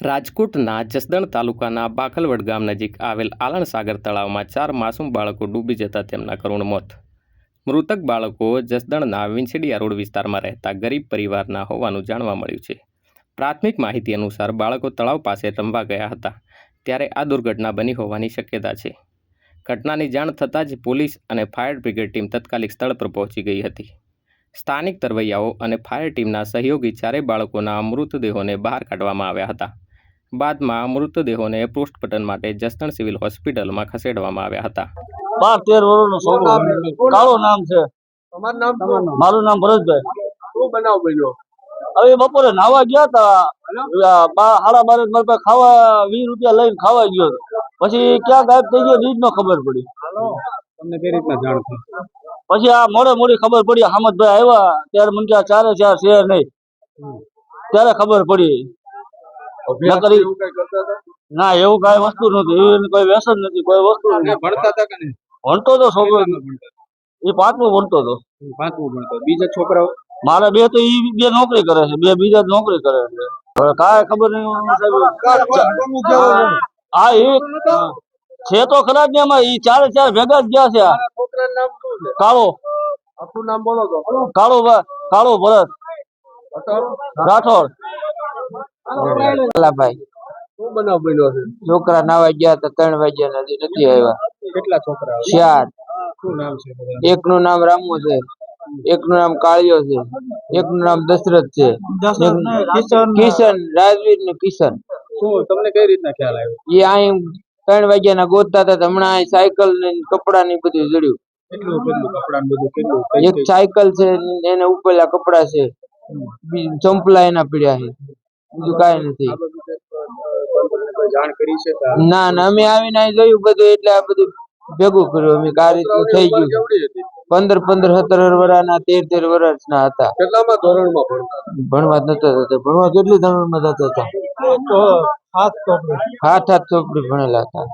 રાજકોટના જસદણ તાલુકાના બાખલવડ ગામ નજીક આવેલ આલણસાગર તળાવમાં 4 માસૂમ બાળકો ડૂબી જતા તેમના કરુણ મોત. મૃતક બાળકો જસદણના વિંછડિયા રોડ વિસ્તારમાં રહેતા ગરીબ પરિવારના હોવાનું જાણવા મળ્યું છે. પ્રાથમિક માહિતી અનુસાર બાળકો તળાવ પાસે રમવા ગયા હતા ત્યારે આ દુર્ઘટના બની હોવાની શક્યતા છે. ઘટનાની જાણ થતાં જ પોલીસ અને ફાયર બ્રિગેડ ટીમ તાત્કાલિક સ્થળ પર પહોંચી ગઈ હતી. સ્થાનિક તરવૈયાઓ અને ફાયર ટીમના સહયોગી 4 બાળકોના મૃતદેહોને બહાર કાઢવામાં આવ્યા હતા. બાદમાં મૃતદેહોને પોસ્ટમોર્ટમ માટે જસદણ સિવિલ હોસ્પિટલમાં ખસેડવામાં આવ્યા હતા. 12-13 વર્ષનો છોકરો, કાળો નામ છે. મારું નામ ભરતભાઈ. શું બનાવ બન્યો? હવે બપોરે નાવા ગયા હતા, 12:30 ખાવા 20 રૂપિયા લઈને ખાવા ગયો હતો. પછી ક્યાં ગાયબ થઈ ગયો ઈ જ ન ખબર પડી. તમને કઈ રીતના જાણ થઈ? પછી આ મોડી ખબર પડી. હામદભાઈ આવ્યા ત્યારે મને કે 4 છે નહીં, ત્યારે ખબર પડી. ના, એવું કઈ વસ્તુ નથી, એવું કોઈ વ્યસન નથી, કોઈ વસ્તુ નથી. ભણતા હતા કે નહીં? ભણતો તો છોકરો, એ 5મું ભણતો હતો. 5મું ભણતો. બીજા છોકરાઓ? મારા 2 તો ઈ 2 નોકરી કરે છે, 2 બીજા નોકરી કરે છે. હવે કાંઈ ખબર નહીં. હા, એ છે તો ખરા જ ને. એમાં ઈ 4 ભેગા જ ગયા છે. છોકરાનું નામ શું છે? કાળો. આખું નામ બોલો તો. કાળો ભરત રાઠોડ. ભાઈ, શું બનાવ બન્યો છે? છોકરા નાવા ગયા હતા, 3 વાગ્યા નથી આવ્યા. કેટલા છોકરા? 4. શું નામ છે? એકનું નામ રામુ છે, એકનું નામ કાળિયો છે, એકનું નામ દશરથ છે, કિશન, રાજવીર ને કિશન. શું તમને કઈ રીતના ખ્યાલ આવ્યો? એ અહીં 3 વાગ્યાના ગોતતા હતા. હમણાં અહીં સાયકલ ને કપડા ને બધું જડ્યું. કેટલું કપડા બધું કેટલું? એક સાયકલ છે, એને ઉપેલા કપડા છે, ચંપલા એના પીડ્યા છે, બીજું કાંઈ નથી. જાણ કરી છે? ના, અમે આવીને અહીં જોયું બધું, એટલે આ બધું ભેગું કર્યું. અમે આ રીતનું થઈ ગયું. 15-17 વર્ષના, 13-13 વર્ષના હતા. કેટલામાં ધોરણમાં ભણતા? ભણવા જ નતા થતા. ભણવા કેટલી ધોરણમાં જતા હતા? 7 ચોપડી ભણેલા હતા.